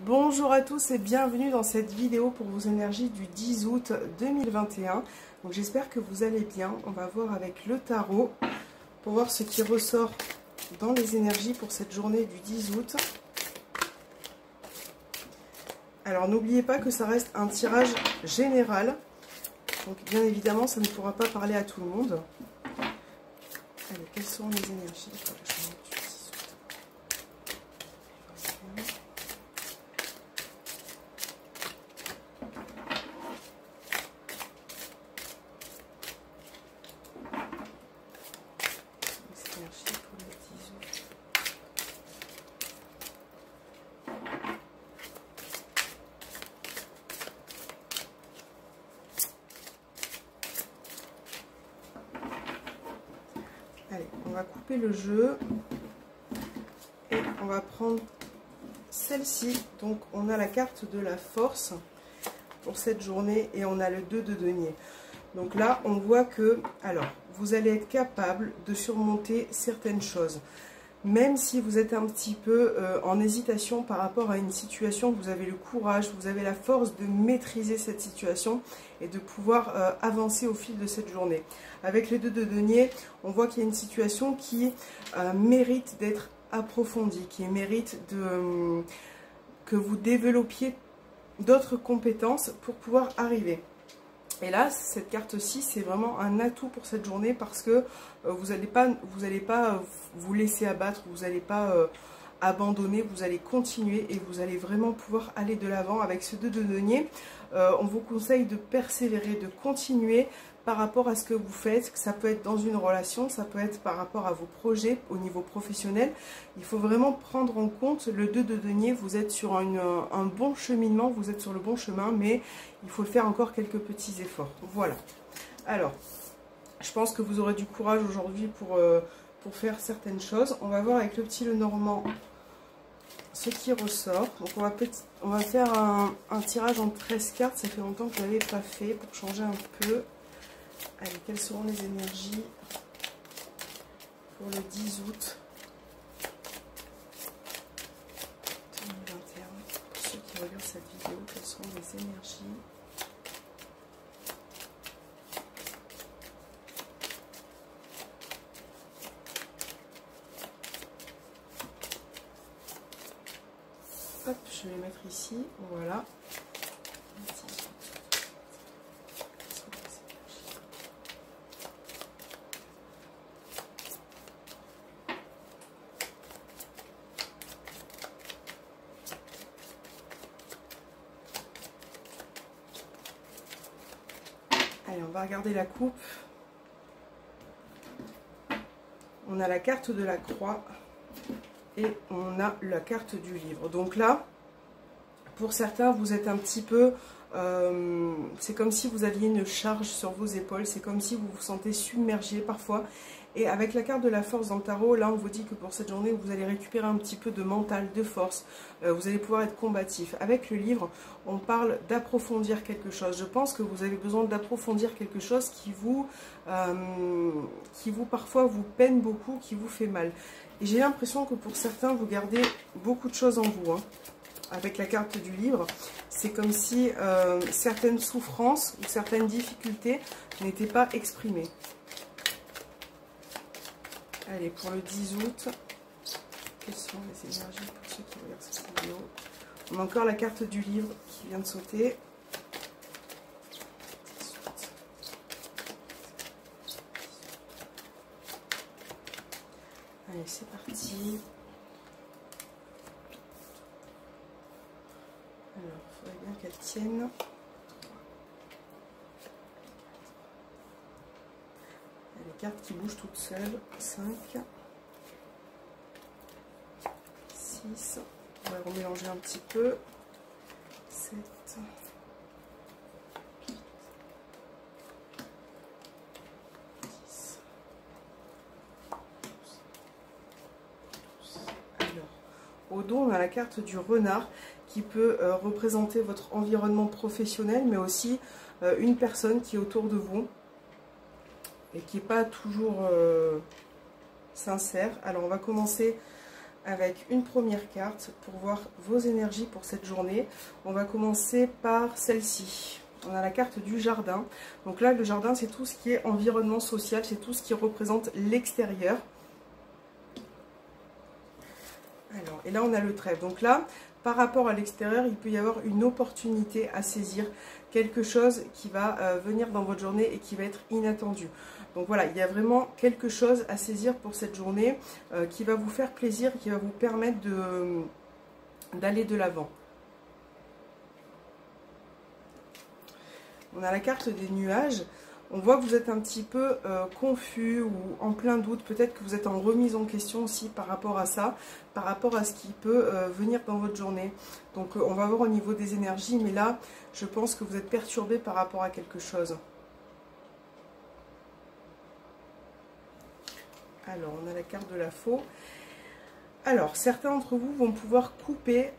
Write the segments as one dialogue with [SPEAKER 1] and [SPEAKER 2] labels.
[SPEAKER 1] Bonjour à tous et bienvenue dans cette vidéo pour vos énergies du 10 août 2021. Donc j'espère que vous allez bien. On va voir avec le tarot pour voir ce qui ressort dans les énergies pour cette journée du 10 août. Alors n'oubliez pas que ça reste un tirage général. Donc bien évidemment ça ne pourra pas parler à tout le monde. Allez, quelles sont les énergies pour la journée du 10 août? Allez, on va couper le jeu et on va prendre celle-ci. Donc on a la carte de la force pour cette journée et on a le 2 de denier. Donc là on voit que, alors, vous allez être capable de surmonter certaines choses. Même si vous êtes un petit peu en hésitation par rapport à une situation, vous avez le courage, vous avez la force de maîtriser cette situation et de pouvoir avancer au fil de cette journée. Avec les 2 de denier, on voit qu'il y a une situation qui mérite d'être approfondie, qui mérite que vous développiez d'autres compétences pour pouvoir arriver. Et là, cette carte-ci, c'est vraiment un atout pour cette journée parce que vous n'allez pas vous laisser abattre, vous n'allez pas abandonner, vous allez continuer et vous allez vraiment pouvoir aller de l'avant avec ce 2 de denier. On vous conseille de persévérer, de continuer par rapport à ce que vous faites. Ça peut être dans une relation, ça peut être par rapport à vos projets au niveau professionnel. Il faut vraiment prendre en compte le 2 de denier. Vous êtes sur un bon cheminement, vous êtes sur le bon chemin, mais il faut faire encore quelques petits efforts. Voilà. Alors, je pense que vous aurez du courage aujourd'hui pour faire certaines choses. On va voir avec le petit Lenormand ce qui ressort. Donc on va faire un tirage en 13 cartes. Ça fait longtemps que je ne l'avais pas fait pour changer un peu. Allez, quelles seront les énergies pour le 10 août 2021? Pour ceux qui regardent cette vidéo, quelles seront les énergies? Hop, je vais les mettre ici, voilà. Allez, on va regarder la coupe. On a la carte de la croix et on a la carte du livre. Donc là, pour certains, vous êtes un petit peu... c'est comme si vous aviez une charge sur vos épaules. C'est comme si vous vous sentez submergé parfois. Et avec la carte de la force dans le tarot, là, on vous dit que pour cette journée, vous allez récupérer un petit peu de mental, de force. Vous allez pouvoir être combatif. Avec le livre, on parle d'approfondir quelque chose. Je pense que vous avez besoin d'approfondir quelque chose qui vous parfois vous peine beaucoup, qui vous fait mal. Et j'ai l'impression que pour certains, vous gardez beaucoup de choses en vous. Hein. Avec la carte du livre, c'est comme si certaines souffrances ou certaines difficultés n'étaient pas exprimées. Allez, pour le 10 août, quelles sont les énergies pour ceux qui regardent cette vidéo? On a encore la carte du livre qui vient de sauter. Allez, c'est parti. Alors, il faudrait bien qu'elle tienne. Les cartes qui bougent toutes seules. 5, 6, on va remélanger un petit peu. 7, 10. Alors, au dos, on a la carte du renard qui peut représenter votre environnement professionnel, mais aussi une personne qui est autour de vous et qui n'est pas toujours sincère. Alors on va commencer avec une première carte pour voir vos énergies pour cette journée. On va commencer par celle-ci. On a la carte du jardin. Donc là, le jardin, c'est tout ce qui est environnement social, c'est tout ce qui représente l'extérieur. Alors, et là, on a le trèfle. Donc là, par rapport à l'extérieur, il peut y avoir une opportunité à saisir, quelque chose qui va venir dans votre journée et qui va être inattendu. Donc voilà, il y a vraiment quelque chose à saisir pour cette journée qui va vous faire plaisir, qui va vous permettre d'aller de l'avant. On a la carte des nuages. On voit que vous êtes un petit peu confus ou en plein doute. Peut-être que vous êtes en remise en question aussi par rapport à ça, par rapport à ce qui peut venir dans votre journée. Donc on va voir au niveau des énergies, mais là, je pense que vous êtes perturbé par rapport à quelque chose. Alors, on a la carte de la faux. Alors, certains d'entre vous vont pouvoir couper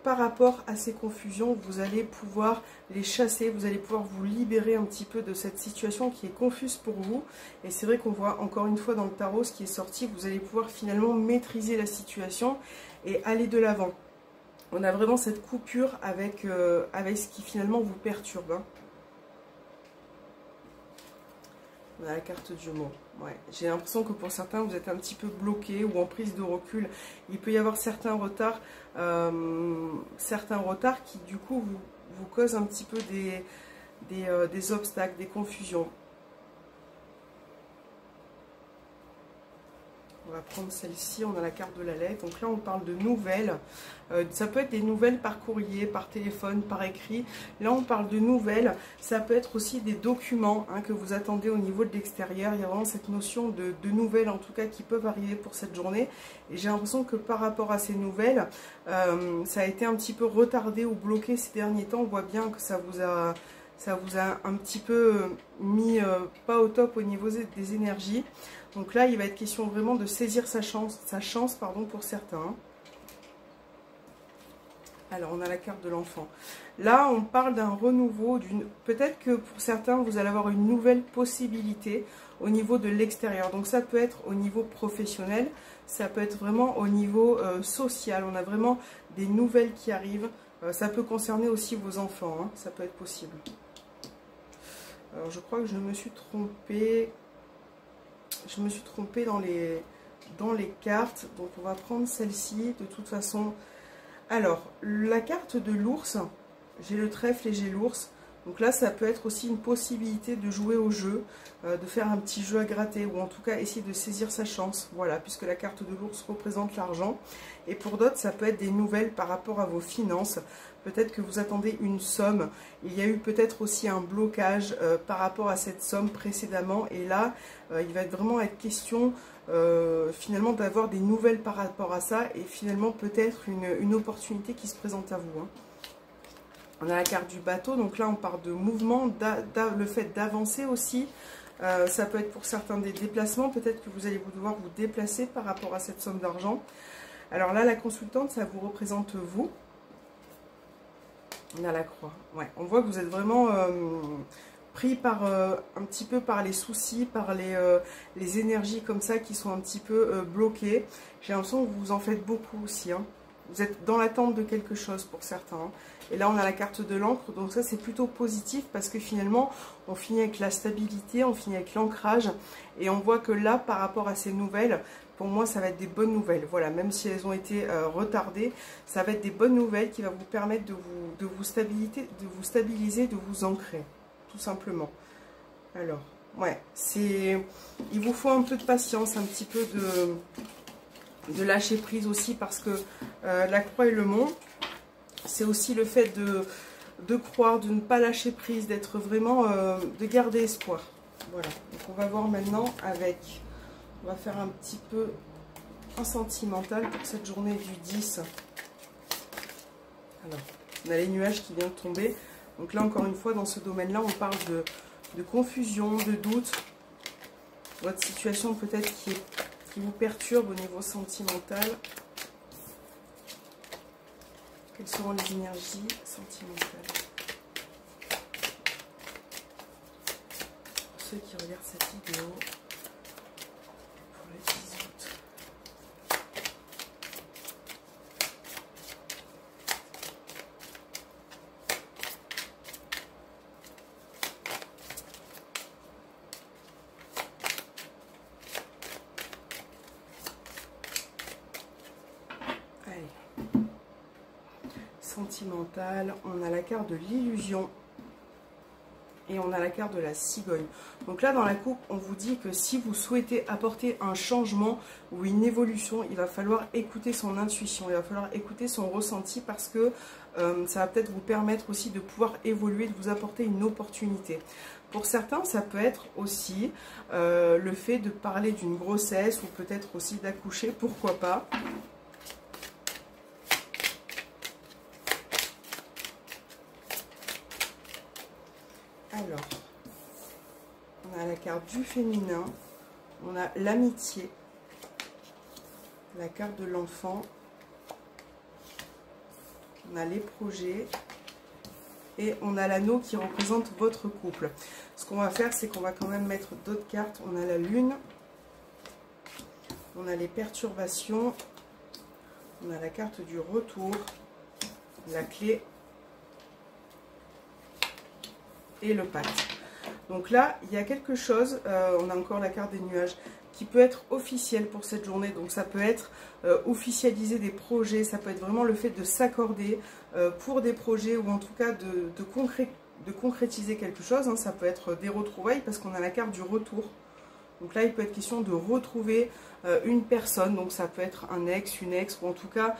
[SPEAKER 1] par rapport à ces confusions. Vous allez pouvoir les chasser, vous allez pouvoir vous libérer un petit peu de cette situation qui est confuse pour vous. Et c'est vrai qu'on voit encore une fois dans le tarot ce qui est sorti, vous allez pouvoir finalement maîtriser la situation et aller de l'avant. On a vraiment cette coupure avec ce qui finalement vous perturbe. Hein. On a la carte du mot. Ouais. J'ai l'impression que pour certains, vous êtes un petit peu bloqué ou en prise de recul. Il peut y avoir certains retards qui, du coup, vous causent un petit peu des obstacles, des confusions. On va prendre celle-ci, on a la carte de la lettre. Donc là, on parle de nouvelles. Ça peut être des nouvelles par courrier, par téléphone, par écrit. Là, on parle de nouvelles. Ça peut être aussi des documents que vous attendez au niveau de l'extérieur. Il y a vraiment cette notion de nouvelles, en tout cas, qui peuvent arriver pour cette journée. Et j'ai l'impression que par rapport à ces nouvelles, ça a été un petit peu retardé ou bloqué ces derniers temps. On voit bien que ça vous a un petit peu mis pas au top au niveau des énergies. Donc là, il va être question vraiment de saisir sa chance pour certains. Alors, on a la carte de l'enfant. Là, on parle d'un renouveau. Peut-être que pour certains, vous allez avoir une nouvelle possibilité au niveau de l'extérieur. Donc ça peut être au niveau professionnel, ça peut être vraiment au niveau social. On a vraiment des nouvelles qui arrivent. Ça peut concerner aussi vos enfants, hein. Ça peut être possible. Alors, je crois que je me suis trompée. Je me suis trompée dans les cartes. Donc, on va prendre celle-ci de toute façon. Alors, la carte de l'ours. J'ai le trèfle et j'ai l'ours. Donc là, ça peut être aussi une possibilité de jouer au jeu, de faire un petit jeu à gratter, ou en tout cas essayer de saisir sa chance. Voilà, puisque la carte de l'ours représente l'argent. Et pour d'autres, ça peut être des nouvelles par rapport à vos finances. Peut-être que vous attendez une somme. Il y a eu peut-être aussi un blocage par rapport à cette somme précédemment. Et là, il va vraiment être question finalement d'avoir des nouvelles par rapport à ça. Et finalement peut-être une opportunité qui se présente à vous. Hein. On a la carte du bateau. Donc là, on parle de mouvement, le fait d'avancer aussi. Ça peut être pour certains des déplacements. Peut-être que vous allez devoir vous déplacer par rapport à cette somme d'argent. Alors là, la consultante, ça vous représente vous. On a la croix. Ouais, on voit que vous êtes vraiment pris par un petit peu par les soucis, par les énergies comme ça qui sont un petit peu bloquées. J'ai l'impression que vous en faites beaucoup aussi. Hein. Vous êtes dans l'attente de quelque chose pour certains. Hein. Et là, on a la carte de l'encre. Donc ça, c'est plutôt positif parce que finalement, on finit avec la stabilité, on finit avec l'ancrage. Et on voit que là, par rapport à ces nouvelles, pour moi, ça va être des bonnes nouvelles. Voilà, même si elles ont été retardées, ça va être des bonnes nouvelles qui vont vous permettre de vous stabiliser, de vous ancrer, tout simplement. Alors, ouais, il vous faut un peu de patience, un petit peu de lâcher prise aussi, parce que la croix et le monde, c'est aussi le fait de croire, de ne pas lâcher prise, d'être vraiment, de garder espoir. Voilà, donc on va voir maintenant avec... On va faire un petit peu en sentimental pour cette journée du 10. Alors, on a les nuages qui viennent de tomber. Donc là, encore une fois, dans ce domaine-là, on parle de confusion, de doute. Votre situation peut-être qui vous perturbe au niveau sentimental. Quelles seront les énergies sentimentales pour ceux qui regardent cette vidéo? sentimental, on a la carte de l'illusion et on a la carte de la cigogne. Donc là dans la coupe on vous dit que si vous souhaitez apporter un changement ou une évolution, il va falloir écouter son intuition, il va falloir écouter son ressenti, parce que ça va peut-être vous permettre aussi de pouvoir évoluer, de vous apporter une opportunité. Pour certains, ça peut être aussi le fait de parler d'une grossesse ou peut-être aussi d'accoucher, pourquoi pas. Alors, on a la carte du féminin, on a l'amitié, la carte de l'enfant, on a les projets et on a l'anneau qui représente votre couple. Ce qu'on va faire, c'est qu'on va quand même mettre d'autres cartes. On a la lune, on a les perturbations, on a la carte du retour, la clé et le pacte. Donc là, il y a quelque chose, on a encore la carte des nuages, qui peut être officiel pour cette journée. Donc ça peut être officialiser des projets, ça peut être vraiment le fait de s'accorder pour des projets, ou en tout cas de concrétiser quelque chose. Hein. Ça peut être des retrouvailles, parce qu'on a la carte du retour. Donc là, il peut être question de retrouver une personne, donc ça peut être un ex, une ex, ou en tout cas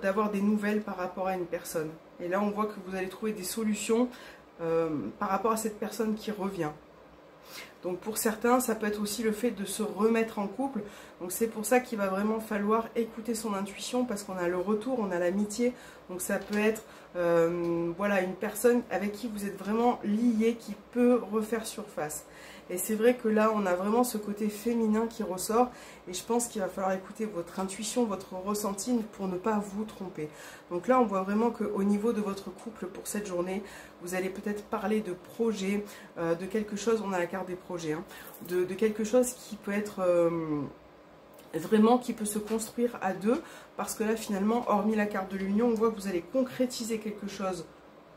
[SPEAKER 1] d'avoir des nouvelles par rapport à une personne. Et là, on voit que vous allez trouver des solutions par rapport à cette personne qui revient. Donc pour certains, ça peut être aussi le fait de se remettre en couple. Donc c'est pour ça qu'il va vraiment falloir écouter son intuition, parce qu'on a le retour, on a l'amitié. Donc ça peut être voilà, une personne avec qui vous êtes vraiment lié, qui peut refaire surface. Et c'est vrai que là, on a vraiment ce côté féminin qui ressort. Et je pense qu'il va falloir écouter votre intuition, votre ressenti, pour ne pas vous tromper. Donc là, on voit vraiment qu'au niveau de votre couple, pour cette journée, vous allez peut-être parler de projet, de quelque chose, on a la carte des projets, hein, de quelque chose qui peut être vraiment, qui peut se construire à deux. Parce que là, finalement, hormis la carte de l'union, on voit que vous allez concrétiser quelque chose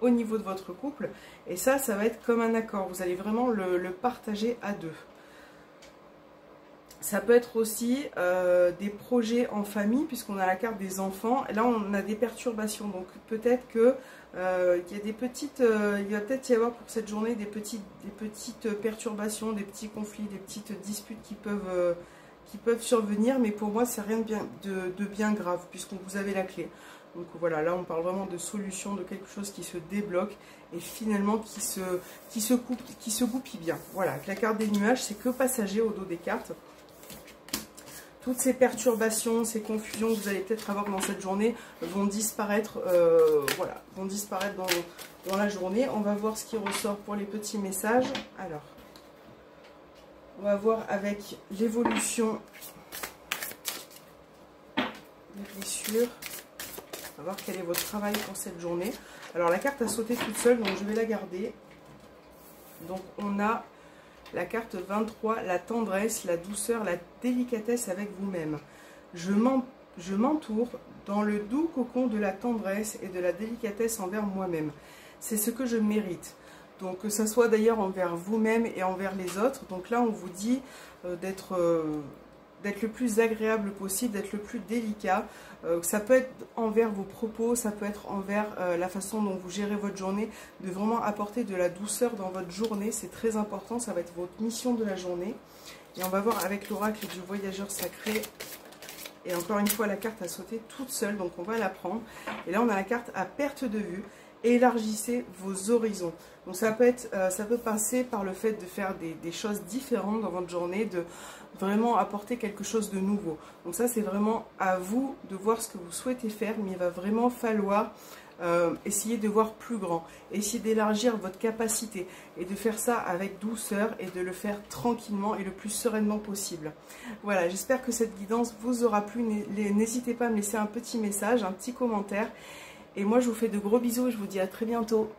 [SPEAKER 1] au niveau de votre couple, et ça va être comme un accord, vous allez vraiment le partager à deux. Ça peut être aussi des projets en famille, puisqu'on a la carte des enfants, et là on a des perturbations, donc peut-être que il y a des petites, il va peut-être y avoir pour cette journée des petites perturbations, des petits conflits, des petites disputes qui peuvent survenir, mais pour moi c'est rien de bien grave, puisque vous avez la clé. Donc voilà, là on parle vraiment de solution, de quelque chose qui se débloque et finalement qui se goupille bien. Voilà, avec la carte des nuages, c'est que passager au dos des cartes. Toutes ces perturbations, ces confusions que vous allez peut-être avoir dans cette journée vont disparaître, voilà, vont disparaître dans la journée. On va voir ce qui ressort pour les petits messages. Alors, on va voir avec l'évolution des blessures. On va voir quel est votre travail pour cette journée. Alors la carte a sauté toute seule, donc je vais la garder. Donc on a la carte 23, la tendresse, la douceur, la délicatesse avec vous-même. Je m'entoure dans le doux cocon de la tendresse et de la délicatesse envers moi-même. C'est ce que je mérite. Donc que ce soit d'ailleurs envers vous-même et envers les autres. Donc là on vous dit d'être le plus agréable possible, d'être le plus délicat. Ça peut être envers vos propos, ça peut être envers la façon dont vous gérez votre journée, de vraiment apporter de la douceur dans votre journée. C'est très important, ça va être votre mission de la journée. Et on va voir avec l'oracle du voyageur sacré. Et encore une fois, la carte a sauté toute seule, donc on va la prendre. Et là, on a la carte à perte de vue. Élargissez vos horizons. Donc ça peut passer par le fait de faire des choses différentes dans votre journée, de vraiment apporter quelque chose de nouveau. Donc ça, c'est vraiment à vous de voir ce que vous souhaitez faire, mais il va vraiment falloir essayer de voir plus grand, essayer d'élargir votre capacité et de faire ça avec douceur et de le faire tranquillement et le plus sereinement possible. Voilà, j'espère que cette guidance vous aura plu. N'hésitez pas à me laisser un petit message, un petit commentaire. Et moi, je vous fais de gros bisous et je vous dis à très bientôt.